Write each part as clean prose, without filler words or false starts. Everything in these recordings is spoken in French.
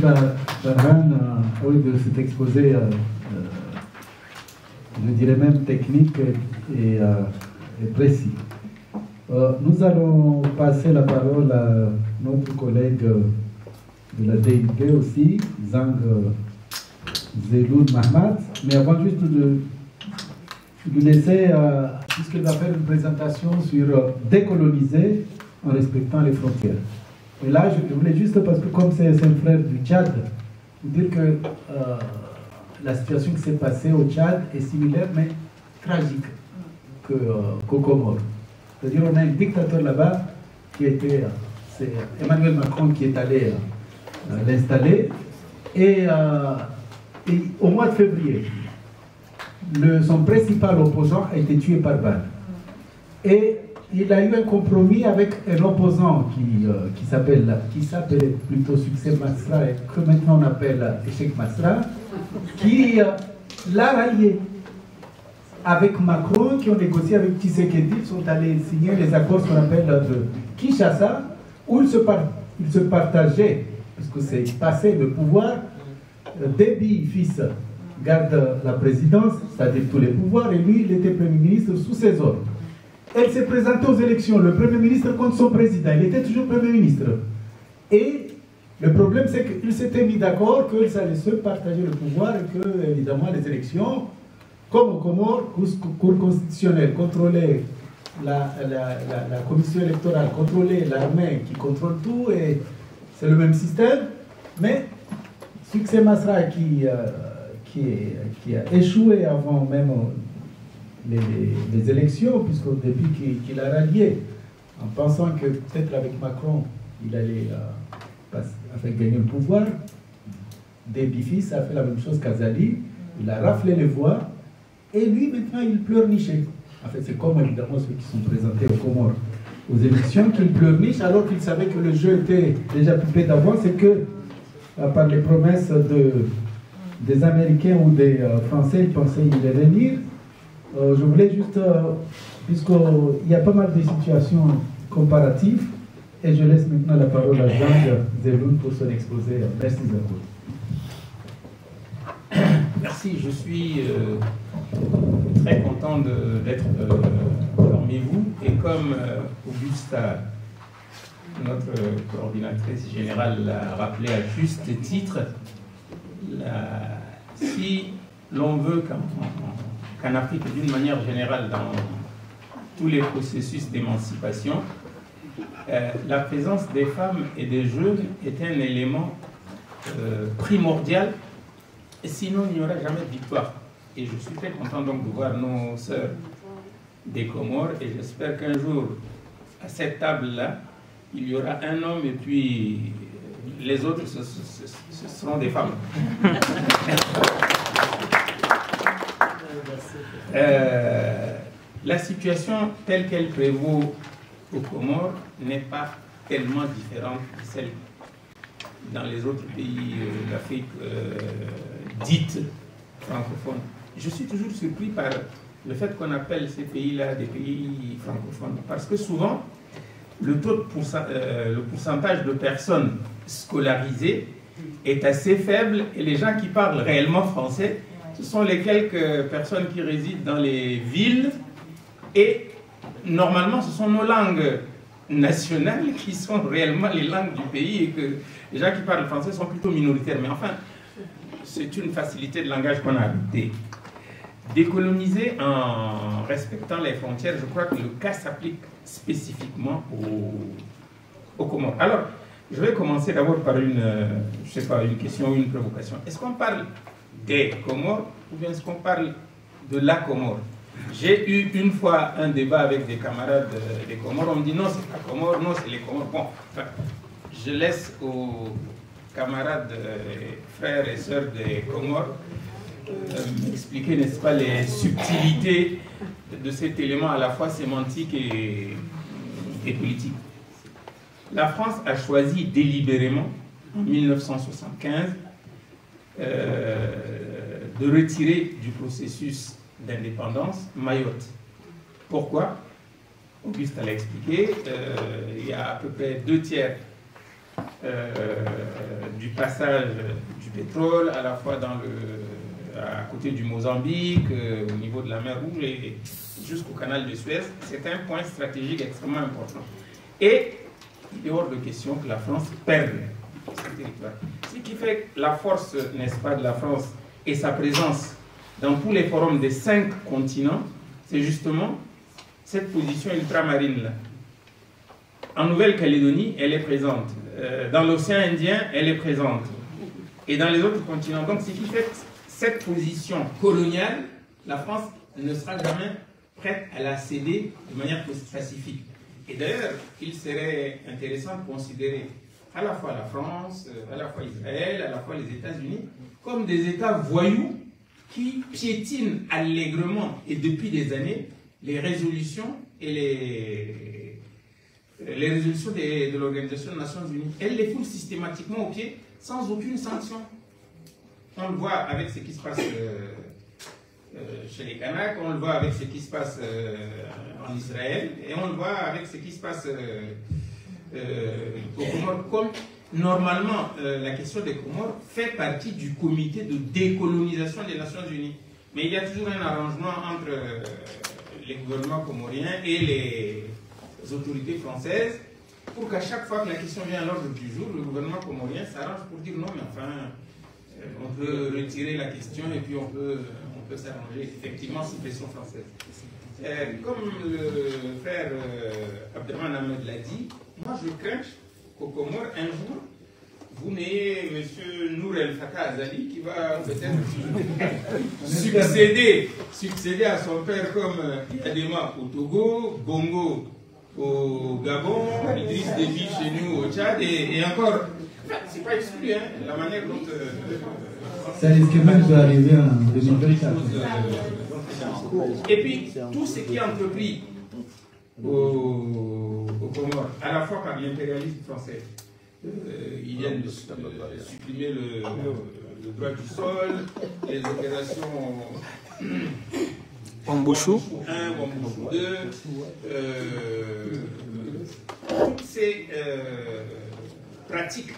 Barhan oui, de cet exposé, je dirais même technique et précis. Nous allons passer la parole à notre collègue de la DIP aussi, Zang Zeloun Mahmad. Mais avant juste de lui laisser, puisqu'il va faire une présentation sur décoloniser en respectant les frontières. Et là, je voulais juste, parce que comme c'est un frère du Tchad, vous dire que la situation qui s'est passée au Tchad est similaire, mais tragique qu'au Comores. C'est-à-dire on a un dictateur là-bas qui était, c'est Emmanuel Macron qui est allé l'installer, et au mois de février, son principal opposant a été tué par balle. Et il a eu un compromis avec un opposant qui s'appelait plutôt Succès Masra et que maintenant on appelle Échec Masra, qui l'a rallié avec Macron, qui ont négocié avec Tshisekedi, ils sont allés signer les accords qu'on appelle de Kinshasa, où ils se partageaient, puisque c'est passé le pouvoir. Déby, fils, garde la présidence, c'est-à-dire tous les pouvoirs, et lui, il était Premier ministre sous ses ordres. Elle s'est présentée aux élections, le Premier ministre contre son président, il était toujours Premier ministre. Et le problème, c'est qu'ils s'étaient mis d'accord qu'ils allaient se partager le pouvoir et que, évidemment, les élections, comme au Comores, Cour constitutionnelle contrôlait la commission électorale, contrôlait l'armée qui contrôle tout, et c'est le même système, mais Succès Masra qui a échoué avant même les élections, puisqu'au début qu'il a rallié, en pensant que peut-être avec Macron, il allait gagner le pouvoir. Déby fils a fait la même chose qu'Azali, il a raflé les voix, et lui maintenant il pleurnichait. En fait c'est comme évidemment ceux qui sont présentés aux Comores aux élections, qu'il pleurniche alors qu'il savait que le jeu était déjà pipé d'avance et que par les promesses des Américains ou des Français, ils pensaient y revenir. Je voulais juste, puisqu'il y a pas mal de situations comparatives, et je laisse maintenant la parole à Zang Zeloun pour son exposé. Merci Zang. Merci, je suis très content d'être parmi vous. Et comme Augusta, notre coordinatrice générale, l'a rappelé à juste titre, si l'on veut qu'en Afrique, d'une manière générale, dans tous les processus d'émancipation, la présence des femmes et des jeunes est un élément primordial, sinon il n'y aura jamais de victoire. Et je suis très content donc de voir nos sœurs des Comores, et j'espère qu'un jour, à cette table-là, il y aura un homme et puis les autres, ce seront des femmes. La situation telle qu'elle prévaut aux Comores n'est pas tellement différente de celle dans les autres pays d'Afrique dite francophone. Je suis toujours surpris par le fait qu'on appelle ces pays-là des pays francophones, parce que souvent, le pourcentage de personnes scolarisées est assez faible, et les gens qui parlent réellement français, ce sont les quelques personnes qui résident dans les villes, et normalement ce sont nos langues nationales qui sont réellement les langues du pays, et que les gens qui parlent français sont plutôt minoritaires. Mais enfin, c'est une facilité de langage qu'on a adoptée. Décoloniser en respectant les frontières, je crois que le cas s'applique spécifiquement aux Comores. Alors, je vais commencer d'abord par une question ou une provocation. Est-ce qu'on parle des Comores ou bien est-ce qu'on parle de la Comore? J'ai eu une fois un débat avec des camarades des Comores, on me dit non, c'est la Comore, non, c'est les Comores. Bon, enfin, je laisse aux camarades, frères et sœurs des Comores m'expliquer, n'est-ce pas, les subtilités de cet élément à la fois sémantique et politique. La France a choisi délibérément, en 1975, de retirer du processus d'indépendance Mayotte. Pourquoi? Auguste l'a expliqué, il y a à peu près 2 tiers du passage du pétrole, à la fois à côté du Mozambique, au niveau de la mer Rouge et jusqu'au canal de Suez. C'est un point stratégique extrêmement important. Et il est hors de question que la France perde ce territoire. Ce qui fait la force, n'est-ce pas, de la France et sa présence dans tous les forums des 5 continents, c'est justement cette position ultramarine-là. En Nouvelle-Calédonie, elle est présente. Dans l'océan Indien, elle est présente. Et dans les autres continents. Donc, ce qui fait que cette position coloniale, la France ne sera jamais prête à la céder de manière pacifique. Et d'ailleurs, il serait intéressant de considérer à la fois la France, à la fois Israël, à la fois les États-Unis, comme des États voyous qui piétinent allègrement et depuis des années les résolutions et les résolutions de l'Organisation des Nations Unies. Elles les foulent systématiquement au pied sans aucune sanction. On le voit avec ce qui se passe chez les Kanaks, on le voit avec ce qui se passe en Israël, et on le voit avec ce qui se passe aux Comores. Comme normalement, la question des Comores fait partie du comité de décolonisation des Nations Unies. Mais il y a toujours un arrangement entre les gouvernements comoriens et les autorités françaises pour qu'à chaque fois que la question vient à l'ordre du jour, le gouvernement comorien s'arrange pour dire non, mais enfin, on peut retirer la question et puis on peut s'arranger effectivement sous pression française. Comme le frère Abdelrahman Ahmed l'a dit, moi je crains qu'au Comores, un jour, vous n'ayez M. Nour El Fattah Azali qui va peut-être succéder à son père comme Yadema au Togo, Bongo au Gabon, Idriss Déby chez nous au Tchad et encore. Enfin, c'est pas exclu, hein, la manière dont. Ça risque même d'arriver en 2024. Et puis, tout ce qui est entrepris au Comores, à la fois par l'impérialisme français, ils viennent de supprimer le droit du sol, les opérations Wambouchou 1, Wambouchou 2, toutes ces pratiques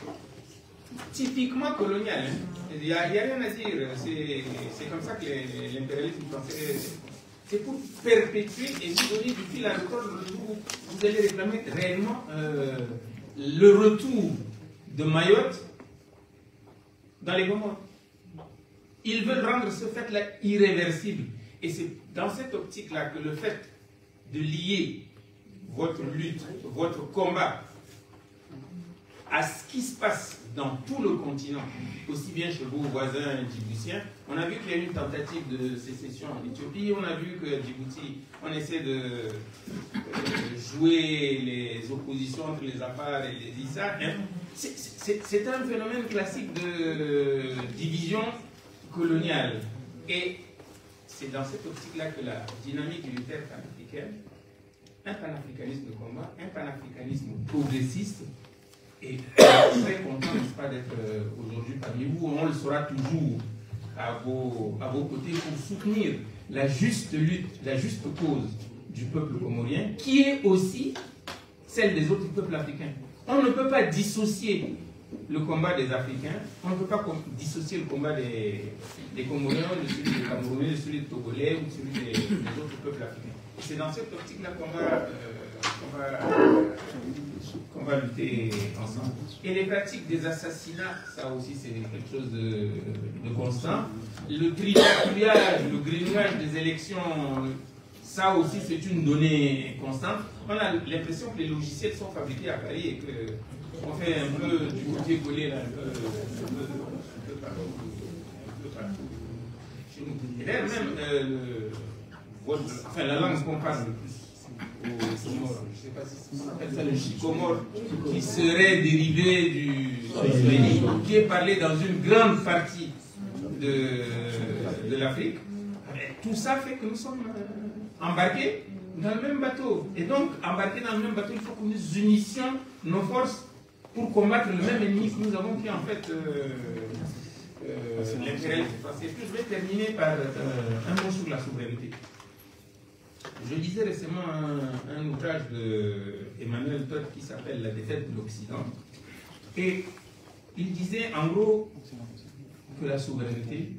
typiquement coloniales. Il n'y a rien à dire, c'est comme ça que l'impérialisme français, c'est pour perpétuer et vous donner du fil à retordre. Vous allez réclamer réellement le retour de Mayotte dans les Comores. Ils veulent rendre ce fait-là irréversible. Et c'est dans cette optique-là que le fait de lier votre lutte, votre combat à ce qui se passe dans tout le continent, aussi bien chez vos voisins djiboutiens. On a vu qu'il y a eu une tentative de sécession en Éthiopie, on a vu que Djibouti, on essaie de jouer les oppositions entre les Afars et les Issa. C'est un phénomène classique de division coloniale. Et c'est dans cette optique-là que la dynamique militaire panafricaine, un panafricanisme de combat, un panafricanisme progressiste, et très content, n'est-ce pas, d'être aujourd'hui parmi vous. On le sera toujours à vos côtés pour soutenir la juste lutte, la juste cause du peuple comorien, qui est aussi celle des autres peuples africains. On ne peut pas dissocier le combat des Africains, on ne peut pas dissocier le combat des Comoriens, de celui des Camerounais, de celui des Togolais ou de celui des autres peuples africains. C'est dans cette optique-là qu'on va lutter ensemble. Et les pratiques des assassinats, ça aussi c'est quelque chose de constant. Le tripatouillage, le grignotage des élections, ça aussi c'est une donnée constante. On a l'impression que les logiciels sont fabriqués à Paris et qu'on fait un peu du copier-coller un peu partout. Et d'ailleurs même, la langue qu'on parle le plus au Comores, je ne sais pas si on appelle ça le chicomore, qui serait dérivé du swahili, qui est parlé dans une grande partie de l'Afrique. Tout ça fait que nous sommes embarqués dans le même bateau. Et donc, embarqués dans le même bateau, il faut que nous unissions nos forces pour combattre le même ennemi que nous avons, qui est en fait l'impérialisme français. Je vais terminer par un mot sur la souveraineté. Je lisais récemment un ouvrage d'Emmanuel Todd qui s'appelle La défaite de l'Occident. Et il disait en gros que la souveraineté,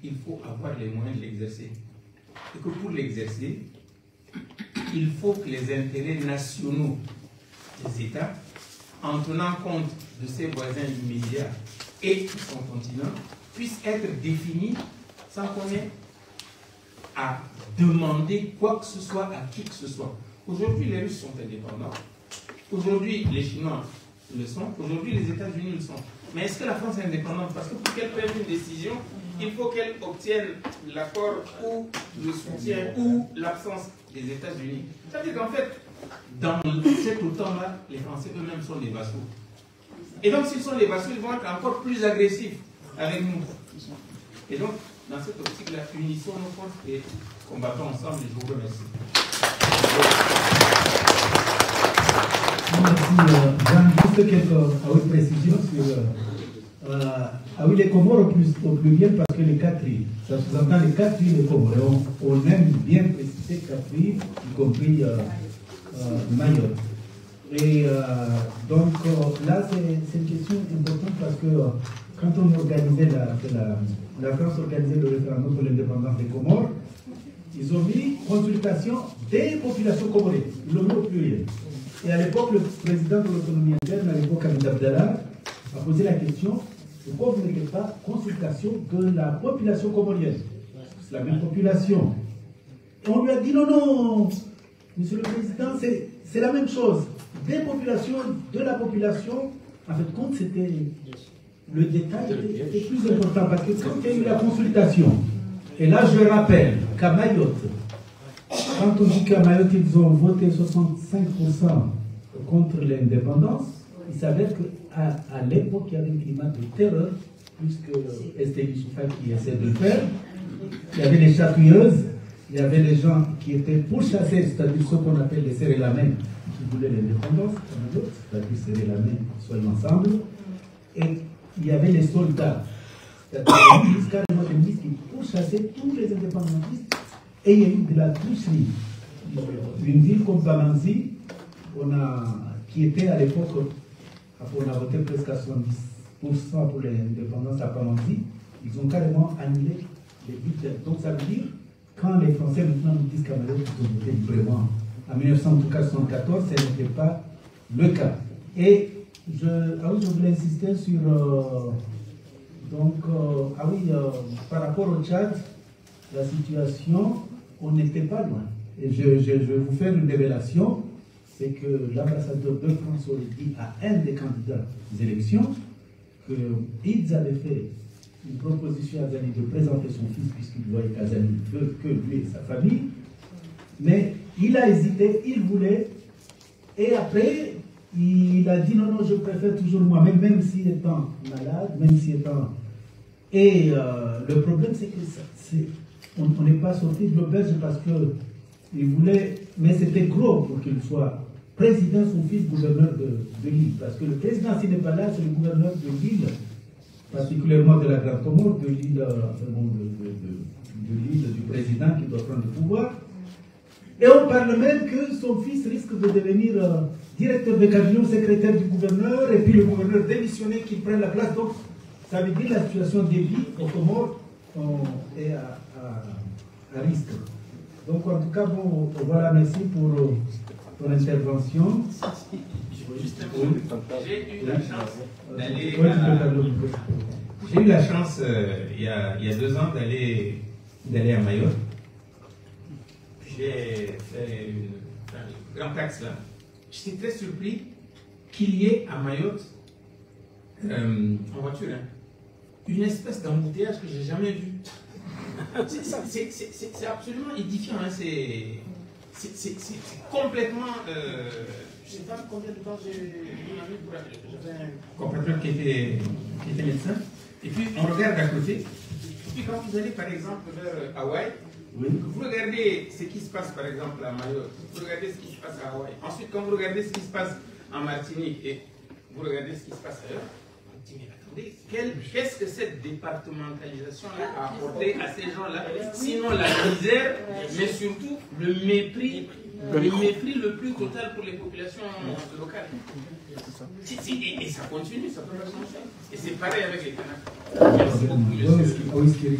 il faut avoir les moyens de l'exercer. Et que pour l'exercer, il faut que les intérêts nationaux des États, en tenant compte de ses voisins immédiats et de son continent, puissent être définis sans qu'on ait à demander quoi que ce soit à qui que ce soit. Aujourd'hui, les Russes sont indépendants. Aujourd'hui, les Chinois le sont. Aujourd'hui, les États-Unis le sont. Mais est-ce que la France est indépendante? Parce que pour qu'elle prenne une décision, il faut qu'elle obtienne l'accord ou le soutien ou l'absence des États-Unis. C'est-à-dire qu'en fait, dans cet OTAN-là, les Français eux-mêmes sont des vassaux. Et donc, s'ils sont des vassaux, ils vont être encore plus agressifs avec nous. Et donc, dans cette optique-là, unissons nos forces et combattons ensemble. Et je vous remercie. Merci. Juste quelques précisions sur... oui, les Comores au pluriel parce que les 4 îles, ça sous-entend les 4 îles des Comores. On aime bien préciser 4 îles, y compris Mayotte. Et donc là, c'est une question importante parce que quand on organisait la France organisait le référendum pour l'indépendance des Comores, ils ont mis consultation des populations comoraises. Ils l'ont mis au pluriel. Et à l'époque, le président de l'autonomie interne, à l'époque Hamid Abdallah, a posé la question: pourquoi vous n'avez pas consultation de la population comorienne? C'est la même population. Et on lui a dit: non, non, monsieur le président, c'est la même chose. Des populations, de la population, en fait, compte, c'était. Le détail était plus important parce que quand il y a eu la consultation, et là je rappelle qu'à Mayotte, quand on dit qu'à Mayotte ils ont voté 65% contre l'indépendance, il s'avère qu'à l'époque il y avait un climat de terreur, puisque Estelle Youssoufa qui essaie de le faire, il y avait les chatouilleuses, il y avait les gens qui étaient pourchassés, c'est-à-dire ceux qu'on appelle les serrer la main, qui voulaient l'indépendance, c'est-à-dire serrer la main, soyons ensemble, et il y avait les soldats, c'est-à-dire carrément des milices qui pourchassaient tous les indépendantistes, et il y a eu de la tricherie. Une ville comme Bamanzi, qui était à l'époque, on a voté presque à 70% pour l'indépendance à Bamanzi, ils ont carrément annulé les bulletins. Donc ça veut dire, quand les Français maintenant nous disent qu'à Mayotte ils ont voté librement, en 1974, ce n'était pas le cas. Et je voulais insister sur par rapport au Tchad, la situation, on n'était pas loin. Et je vais vous faire une révélation, c'est que l'ambassadeur de France aurait dit à un des candidats aux élections qu'ils avaient fait une proposition à Zani de présenter son fils, puisqu'il voyait qu'Azani veut que lui et sa famille, mais il a hésité, il voulait, et après, il a dit non, je préfère toujours moi-même, même s'il étant malade, même s'il étant... Et le problème, c'est que on n'est pas sorti de l'auberge parce qu'il voulait, mais c'était gros pour qu'il soit président, son fils, gouverneur de l'île. Parce que le président, s'il n'est pas là, c'est le gouverneur de l'île, particulièrement de la Grande Comore, de l'île du président qui doit prendre le pouvoir. Et on parle même que son fils risque de devenir directeur de cabinet, secrétaire du gouverneur, et puis le gouverneur démissionné qui prenne la place. Donc, ça veut dire que la situation des vies aux Comores est à risque. Donc, en tout cas, bon, voilà, merci pour ton intervention. J'ai eu la chance d'aller j'ai eu la chance, il y a 2 ans, d'aller à Mayotte. J'ai fait un grand axe là. J'étais très surpris qu'il y ait à Mayotte, en voiture, une espèce d'embouteillage que je n'ai jamais vu. C'est absolument édifiant. C'est complètement... je ne sais pas combien de temps j'avais un compatriote qui était médecin. Et puis on regarde à côté. Et puis quand vous allez par exemple vers Hawaï, oui, vous regardez ce qui se passe par exemple à Mayotte, vous regardez ce qui se passe à Hawaï. Ensuite, quand vous regardez ce qui se passe en Martinique et vous regardez ce qui se passe ailleurs, vous dites, mais attendez, qu'est-ce que cette départementalisation-là a apporté à ces gens-là? Sinon la misère, mais surtout le mépris le mépris le plus total pour les populations locales. Et ça continue, ça peut pas changer. Et c'est pareil avec les Kanaks. Merci beaucoup, monsieur.